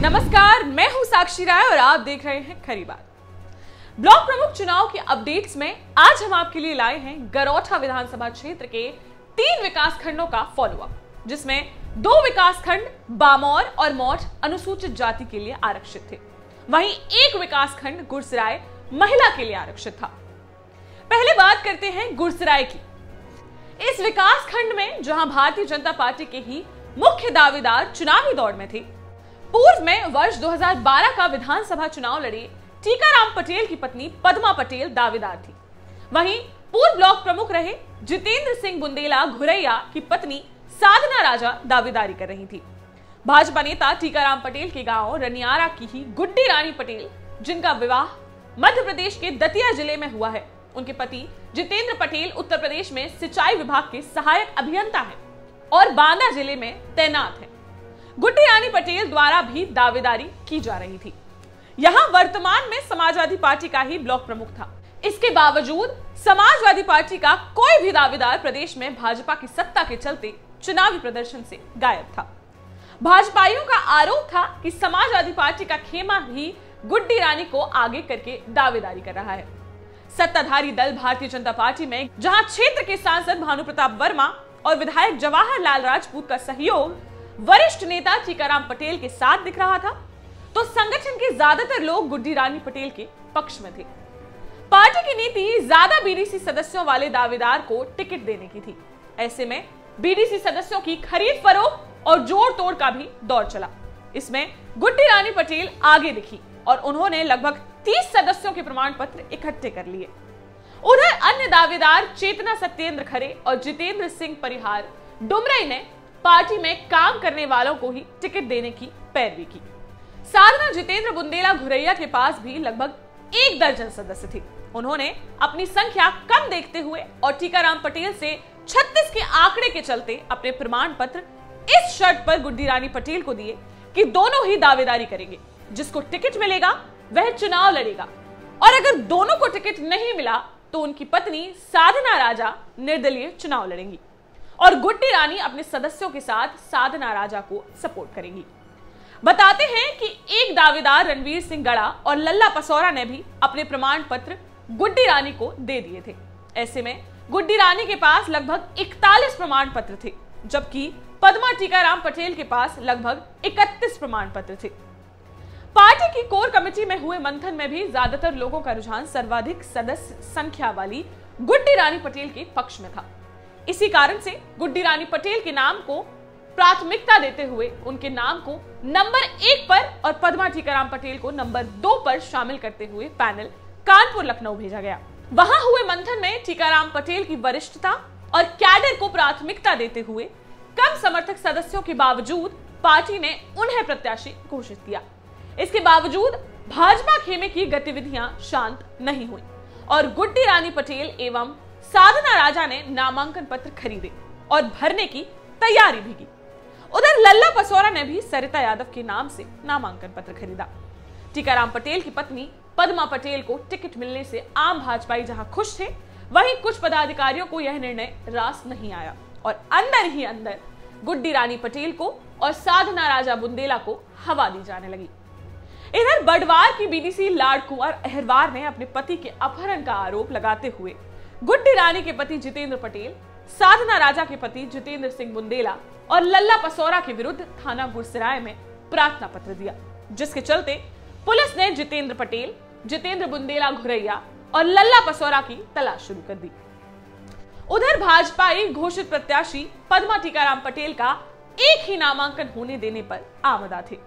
नमस्कार, मैं हूं साक्षी राय और आप देख रहे हैं खरी बात। ब्लॉक प्रमुख चुनाव के अपडेट्स में आज हम आपके लिए लाए हैं गरौठा विधानसभा क्षेत्र के 3 विकास खंडों का फॉलोअप, जिसमें 2 विकास खंड बामौर और मौठ अनुसूचित जाति के लिए आरक्षित थे। वहीं 1 विकास खंड गुरसराय महिला के लिए आरक्षित था। पहले बात करते हैं गुरसराय की। इस विकास खंड में जहां भारतीय जनता पार्टी के ही मुख्य दावेदार चुनावी दौड़ में थे, पूर्व में वर्ष 2012 का विधानसभा चुनाव लड़ी टीकाराम पटेल की पत्नी पद्मा पटेल दावेदार थी। वहीं पूर्व ब्लॉक प्रमुख रहे जितेंद्र सिंह बुंदेला घुरैया की पत्नी साधना राजा दावेदारी कर रही थी। भाजपा नेता टीकाराम पटेल के गांव रनियारा की ही गुड्डी रानी पटेल, जिनका विवाह मध्य प्रदेश के दतिया जिले में हुआ है, उनके पति जितेंद्र पटेल उत्तर प्रदेश में सिंचाई विभाग के सहायक अभियंता हैं और बांदा जिले में तैनात हैं। गुड्डी रानी पटेल द्वारा भी दावेदारी की जा रही थी। यहां वर्तमान में समाजवादी पार्टी का ही ब्लॉक प्रमुख था। इसके बावजूद समाजवादी पार्टी का कोई भी दावेदार प्रदेश में भाजपा की सत्ता के चलते चुनावी प्रदर्शन से गायब था। भाजपाइयों का आरोप था कि समाजवादी पार्टी का खेमा ही गुड्डी रानी को आगे करके दावेदारी कर रहा है। सत्ताधारी दल भारतीय जनता पार्टी में जहां क्षेत्र के सांसद भानु प्रताप वर्मा और विधायक जवाहरलाल राजपूत का सहयोग वरिष्ठ नेता टीकाराम पटेल के साथ दिख रहा था, तो संगठन के ज्यादातर लोग गुड्डी रानी पटेल के पक्ष में थे। पार्टी की नीति ज्यादा बीडीसी सदस्यों वाले दावेदार को टिकट देने की थी। ऐसे में बीडीसी सदस्यों की खरीद फरोख्त और जोड़ तोड़ का भी दौर चला। इसमें गुड्डी रानी पटेल आगे दिखी और उन्होंने लगभग 30 सदस्यों के प्रमाण पत्र इकट्ठे कर लिए। उधर अन्य दावेदार चेतना सत्येंद्र खरे और जितेंद्र सिंह परिहार डुमरई ने पार्टी में काम करने वालों को ही टिकट देने की पैरवी की। साधना जितेंद्र बुंदेला घुरैया के पास भी लगभग 1 दर्जन सदस्य थे। उन्होंने अपनी संख्या कम देखते हुए और टीकाराम पटेल से 36 के आंकड़े के चलते अपने प्रमाण पत्र इस शर्त पर गुड्डी रानी पटेल को दिए कि दोनों ही दावेदारी करेंगे। जिसको टिकट मिलेगा वह चुनाव लड़ेगा और अगर दोनों को टिकट नहीं मिला तो उनकी पत्नी साधना राजा निर्दलीय चुनाव लड़ेंगी और गुड्डी रानी अपने सदस्यों के साथ साधना राजा को सपोर्ट करेंगी। बताते हैं कि एक दावेदार रणवीर सिंह गड़ा और लल्ला पसौरा ने भी अपने प्रमाण पत्र गुड्डी रानी को दे दिए थे। ऐसे में गुड्डी रानी के पास लगभग 41 प्रमाण पत्र थे, जबकि पद्मा टीकाराम पटेल के पास लगभग 31 प्रमाण पत्र थे। पार्टी की कोर कमेटी में हुए मंथन में भी ज्यादातर लोगों का रुझान सर्वाधिक सदस्य संख्या वाली गुड्डी रानी पटेल के पक्ष में था। इसी कारण से गुड्डी रानी पटेल के नाम को प्राथमिकता देते हुए उनके नाम को नंबर 1 पर और पद्मा टीकाराम पटेल को नंबर 2 पर शामिल करते हुए पैनल कानपुर लखनऊ भेजा गया। वहां हुए मंथन में टीकाराम पटेल की वरिष्ठता और कैडर को प्राथमिकता देते हुए कम समर्थक सदस्यों के बावजूद पार्टी ने उन्हें प्रत्याशी घोषित किया। इसके बावजूद भाजपा खेमे की गतिविधियां शांत नहीं हुई और गुड्डी रानी पटेल एवं साधना राजा ने नामांकन पत्र खरीदे और भरने की तैयारी भी की। उधर लल्ला पसौरा ने भी सरिता यादव के नाम से नामांकन पत्र खरीदा। टीकाराम पटेल की पत्नी पद्मा पटेल को टिकट मिलने से आम भाजपाई जहां खुश थे, वहीं कुछ पदाधिकारियों को यह निर्णय रास नहीं आया और अंदर ही अंदर गुड्डी रानी पटेल को और साधना राजा बुंदेला को हवा दी जाने लगी। इधर बड़वार की बीडीसी लाड कुंवर अहिरवार ने अपने पति के अपहरण का आरोप लगाते हुए गुड्डी रानी के पति जितेंद्र पटेल, साधना राजा के पति जितेंद्र सिंह बुंदेला और लल्ला पसौरा के विरुद्ध थाना गुरसराय में प्रार्थना पत्र दिया, जिसके चलते पुलिस ने जितेंद्र पटेल, जितेंद्र बुंदेला घुरैया और लल्ला पसौरा की तलाश शुरू कर दी। उधर भाजपाई घोषित प्रत्याशी पद्मा टीकाराम पटेल का एक ही नामांकन होने देने पर आमदा थे।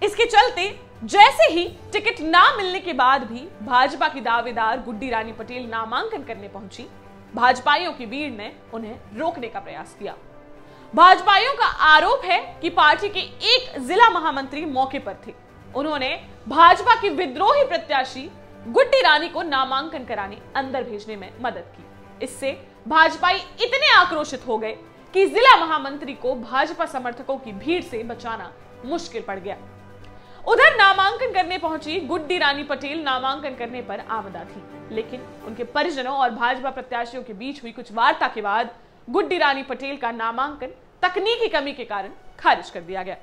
इसके चलते जैसे ही टिकट ना मिलने के बाद भी भाजपा की दावेदार गुड्डी रानी पटेल नामांकन करने पहुंची, भाजपाइयों की भीड़ ने उन्हें रोकने का प्रयास किया। भाजपाइयों का आरोप है कि पार्टी के एक जिला महामंत्री मौके पर थे। उन्होंने भाजपा की विद्रोही प्रत्याशी गुड्डी रानी को नामांकन कराने अंदर भेजने में मदद की। इससे भाजपाई इतने आक्रोशित हो गए कि जिला महामंत्री को भाजपा समर्थकों की भीड़ से बचाना मुश्किल पड़ गया। उधर नामांकन करने पहुंची गुड्डी रानी पटेल नामांकन करने पर आमदा थी, लेकिन उनके परिजनों और भाजपा प्रत्याशियों के बीच हुई कुछ वार्ता के बाद गुड्डी रानी पटेल का नामांकन तकनीकी कमी के कारण खारिज कर दिया गया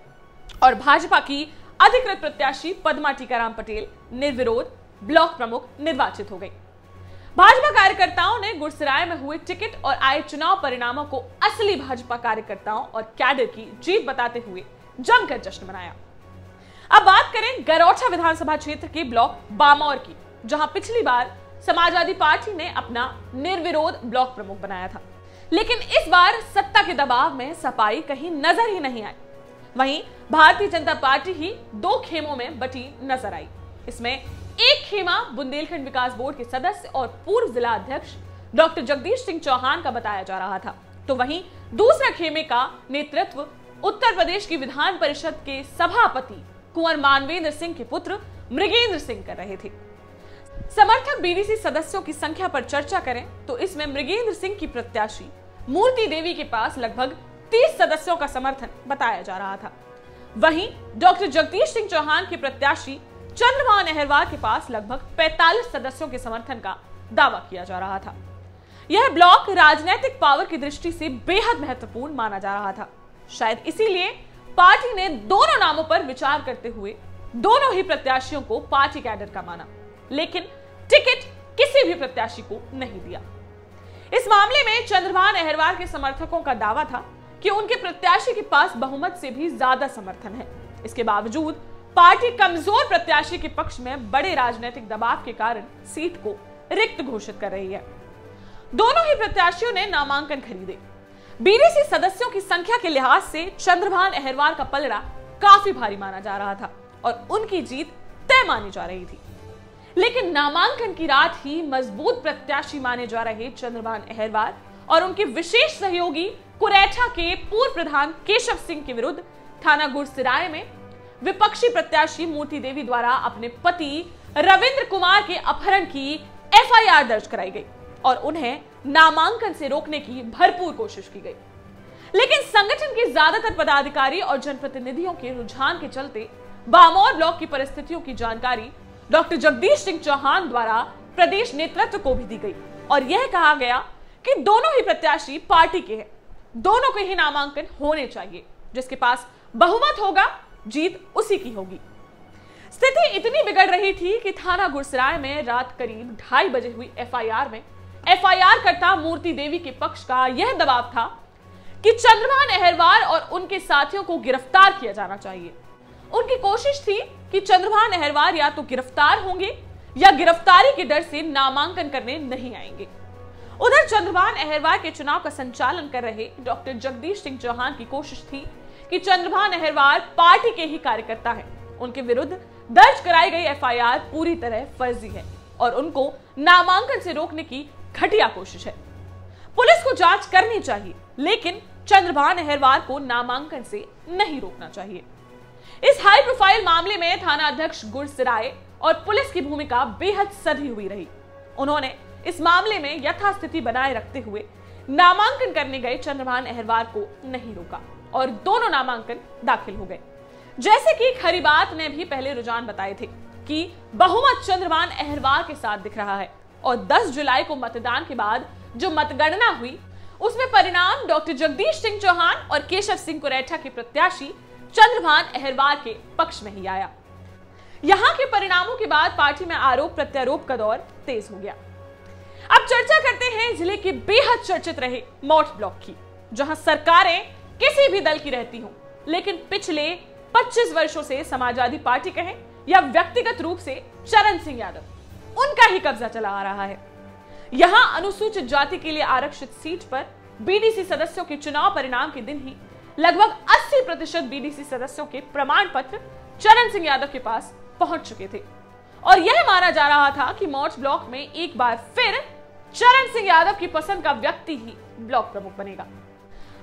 और भाजपा की अधिकृत प्रत्याशी पद्मा टीकाराम पटेल निर्विरोध ब्लॉक प्रमुख निर्वाचित हो गई। भाजपा कार्यकर्ताओं ने गुड़सराय में हुए टिकट और आए चुनाव परिणामों को असली भाजपा कार्यकर्ताओं और कैडर की जीत बताते हुए जमकर जश्न मनाया। अब बात करें गरौठा विधानसभा क्षेत्र के ब्लॉक बामौर की, जहां पिछली बार समाजवादी पार्टी ने अपना निर्विरोध ब्लॉक प्रमुख बनाया था, लेकिन इस बार सत्ता के दबाव में सफाई कहीं नजर ही नहीं आई। वहीं भारतीय जनता पार्टी ही दो खेमों में बटी नजर आई। इसमें एक खेमा बुंदेलखंड विकास बोर्ड के सदस्य और पूर्व जिला अध्यक्ष डॉक्टर जगदीश सिंह चौहान का बताया जा रहा था, तो वहीं दूसरा खेमे का नेतृत्व उत्तर प्रदेश की विधान परिषद के सभापति कुंवर मानवेंद्र सिंह के पुत्र मृगेंद्र सिंह कर रहे थे। समर्थक बीडीसी सदस्यों की संख्या पर चर्चा करें तो इसमें मृगेंद्र सिंह की प्रत्याशी मूर्ति देवी के पास लगभग 30 सदस्यों का समर्थन बताया जा रहा था। वहीं डॉक्टर जगदीश सिंह चौहान के प्रत्याशी चंद्रभान अहिरवार के पास लगभग 45 सदस्यों के समर्थन का दावा किया जा रहा था। यह ब्लॉक राजनीतिक पावर की दृष्टि से बेहद महत्वपूर्ण माना जा रहा था। शायद इसीलिए पार्टी ने दोनों नामों पर विचार करते हुए दोनों ही प्रत्याशियों को पार्टी कैडर का माना, लेकिन टिकट किसी भी प्रत्याशी को नहीं दिया। इस मामले में चंद्रभान अहिरवार के समर्थकों का दावा था कि उनके प्रत्याशी के पास बहुमत से भी ज्यादा समर्थन है। इसके बावजूद पार्टी कमजोर प्रत्याशी के पक्ष में बड़े राजनीतिक दबाव के कारण सीट को रिक्त घोषित कर रही है। दोनों ही प्रत्याशियों ने नामांकन खरीदे। बीडीसी सदस्यों की संख्या के लिहाज से चंद्रभान अहिरवार का पलड़ा काफी भारी माना जा रहा था और उनकी जीत तय मानी जा रही थी, लेकिन नामांकन की रात ही मजबूत प्रत्याशी माने जा रहे चंद्रभान अहिरवार और उनके विशेष सहयोगी कुरैठा के पूर्व प्रधान केशव सिंह के विरुद्ध थाना गुड़सराय में विपक्षी प्रत्याशी मूर्ति देवी द्वारा अपने पति रविंद्र कुमार के अपहरण की एफआईआर दर्ज कराई गई और उन्हें नामांकन से रोकने की भरपूर कोशिश की गई। लेकिन संगठन के ज्यादातर पदाधिकारी और जनप्रतिनिधियों के रुझान के चलते बामौर ब्लॉक की परिस्थितियों की जानकारी डॉक्टर जगदीश सिंह चौहान द्वारा प्रदेश नेतृत्व को भी दी गई और यह कहा गया कि दोनों ही प्रत्याशी पार्टी के हैं, दोनों के ही नामांकन होने चाहिए, जिसके पास बहुमत होगा जीत उसी की होगी। स्थिति इतनी बिगड़ रही थी कि थाना गुड़सराय में रात करीब 2:30 बजे हुई एफआईआर में एफआईआर कर्ता मूर्ति देवी के पक्ष का यह दबाव था कि चंद्रभान अहिरवार और उनके साथियों को गिरफ्तार किया जाना चाहिए। उनकी कोशिश थी कि चंद्रभान अहिरवार या तो गिरफ्तार होंगे या गिरफ्तारी के डर से नामांकन करने नहीं आएंगे। उधर चंद्रभान अहिरवार के चुनाव का संचालन कर रहे डॉक्टर जगदीश सिंह चौहान की कोशिश थी कि चंद्रभान अहिरवार पार्टी के ही कार्यकर्ता हैं, उनके विरुद्ध दर्ज कराई गई एफआईआर पूरी तरह फर्जी है और उनको नामांकन से रोकने की घटिया कोशिश है। पुलिस को जांच करनी चाहिए, लेकिन चंद्रभान अहिरवार को नामांकन से नहीं रोकना चाहिए। इस हाई प्रोफाइल मामले में थाना अध्यक्ष गुड़सराय और पुलिस की भूमिका बेहद सधी हुई रही। उन्होंने इस मामले में यथास्थिति बनाए रखते हुए नामांकन करने गए चंद्रभान अहिरवार को नहीं रोका और दोनों नामांकन दाखिल हो गए। जैसे कि खरीबात ने भी पहले रुझान बताए थे कि बहुमत चंद्रभान अहिरवार के साथ दिख रहा है और 10 जुलाई को मतदान के बाद जो मतगणना हुई उसमें परिणाम डॉक्टर जगदीश सिंह चौहान और केशव सिंह कुरैठा के प्रत्याशी चंद्रभान अहिरवार के पक्ष में ही आया। यहां के परिणामों के बाद पार्टी में आरोप प्रत्यारोप का दौर तेज हो गया। अब चर्चा करते हैं जिले के बेहद चर्चित रहे मौठ ब्लॉक की, जहां सरकारें किसी भी दल की रहती हों, लेकिन पिछले 25 वर्षों से समाजवादी पार्टी कहें या व्यक्तिगत रूप से चरण सिंह यादव, उनका ही कब्जा चला आ रहा है। यहां अनुसूचित जाति के लिए आरक्षित सीट पर बीडीसी सदस्यों के चुनाव परिणाम के दिन ही लगभग 80% बीडीसी सदस्यों के प्रमाण पत्र चरण सिंह यादव के पास पहुंच चुके थे और यह माना जा रहा था कि मौठ ब्लॉक में एक बार फिर चरण सिंह यादव की पसंद का व्यक्ति ही ब्लॉक प्रमुख बनेगा।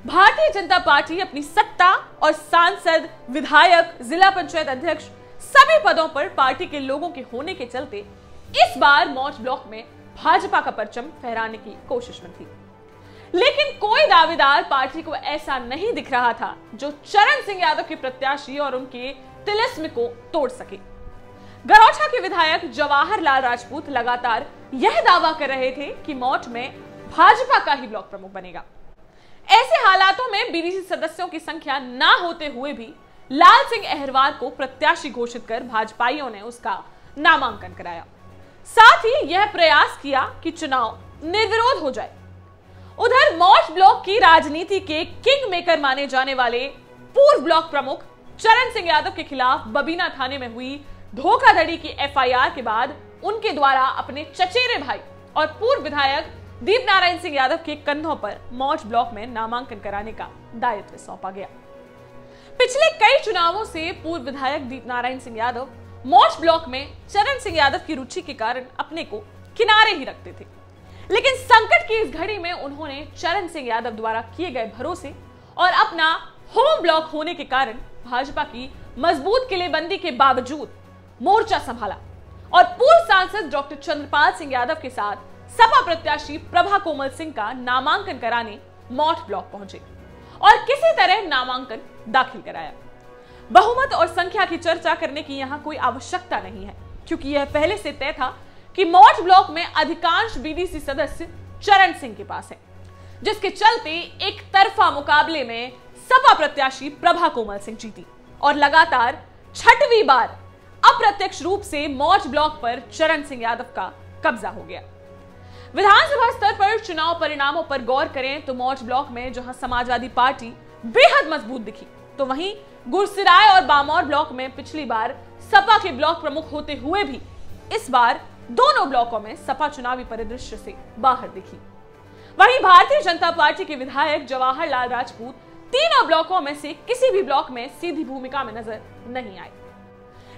भारतीय जनता पार्टी अपनी सत्ता और सांसद, विधायक, जिला पंचायत अध्यक्ष सभी पदों पर पार्टी के लोगों के होने के चलते इस बार मौठ ब्लॉक में भाजपा का परचम फहराने की कोशिश में थी, लेकिन कोई दावेदार पार्टी को ऐसा नहीं दिख रहा था जो चरण सिंह यादव के प्रत्याशी और उनके तिलिस्म को तोड़ सके। गरौठा के विधायक जवाहर लाल राजपूत लगातार यह दावा कर रहे थे कि मौठ में भाजपा का ही ब्लॉक प्रमुख बनेगा। ऐसे हालातों में बीडीसी सदस्यों की संख्या ना होते हुए भी लाल सिंह अहिरवार को प्रत्याशी घोषित कर भाजपाइयों ने उसका नामांकन कराया। साथ ही यह प्रयास किया कि चुनाव निर्विरोध हो जाए। उधर मौज ब्लॉक की राजनीति के किंग मेकर माने जाने वाले पूर्व ब्लॉक प्रमुख चरण सिंह यादव के खिलाफ बबीना थाने में हुई धोखाधड़ी की एफआईआर के बाद उनके द्वारा अपने चचेरे भाई और पूर्व विधायक दीपनारायण सिंह यादव के कंधों पर मौज ब्लॉक में नामांकन कराने का दायित्व सौंपा गया। पिछले कई चुनावों से पूर्व विधायक दीपनारायण सिंह यादव मौज ब्लॉक में चरण सिंह यादव की रुचि के कारण अपने को किनारे ही रखते थे, लेकिन संकट की इस घड़ी में उन्होंने चरण सिंह यादव द्वारा किए गए भरोसे और अपना होम ब्लॉक होने के कारण भाजपा की मजबूत किलेबंदी के बावजूद मोर्चा संभाला और पूर्व सांसद डॉक्टर चंद्रपाल सिंह यादव के साथ सपा प्रत्याशी प्रभा कोमल सिंह का नामांकन कराने मौठ ब्लॉक पहुंचे और किसी तरह नामांकन दाखिल कराया। बहुमत और संख्या की चर्चा करने की यहां कोई आवश्यकता नहीं है, क्योंकि यह पहले से तय था कि मौठ ब्लॉक में अधिकांश बीडीसी सदस्य चरण सिंह के पास है, जिसके चलते एक तरफा मुकाबले में सपा प्रत्याशी प्रभा कोमल सिंह जीती और लगातार 6वीं बार अप्रत्यक्ष रूप से मौठ ब्लॉक पर चरण सिंह यादव का कब्जा हो गया। विधानसभा स्तर पर चुनाव परिणामों पर गौर करें तो मौठ ब्लॉक में जहां समाजवादी पार्टी बेहद मजबूत दिखी, तो वहीं गुरसिराय और बामौर ब्लॉक में पिछली बार सपा के ब्लॉक प्रमुख होते हुए भी इस बार दोनों ब्लॉकों में सपा चुनावी परिदृश्य से बाहर दिखी। वहीं भारतीय जनता पार्टी के विधायक जवाहरलाल राजपूत तीनों ब्लॉकों में से किसी भी ब्लॉक में सीधी भूमिका में नजर नहीं आए।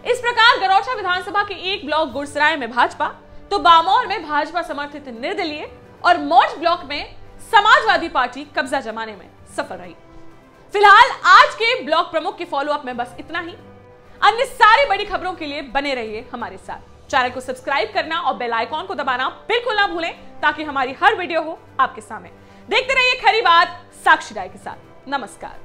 इस प्रकार गरौठा विधानसभा के एक ब्लॉक गुरसराय में भाजपा, तो बामौर में भाजपा समर्थित निर्दलीय और मौठ ब्लॉक में समाजवादी पार्टी कब्जा जमाने में सफल रही। फिलहाल आज के ब्लॉक प्रमुख के फॉलोअप में बस इतना ही। अन्य सारी बड़ी खबरों के लिए बने रहिए हमारे साथ। चैनल को सब्सक्राइब करना और बेल आइकॉन को दबाना बिल्कुल ना भूलें, ताकि हमारी हर वीडियो हो आपके सामने। देखते रहिए खरी बात साक्षी राय के साथ। नमस्कार।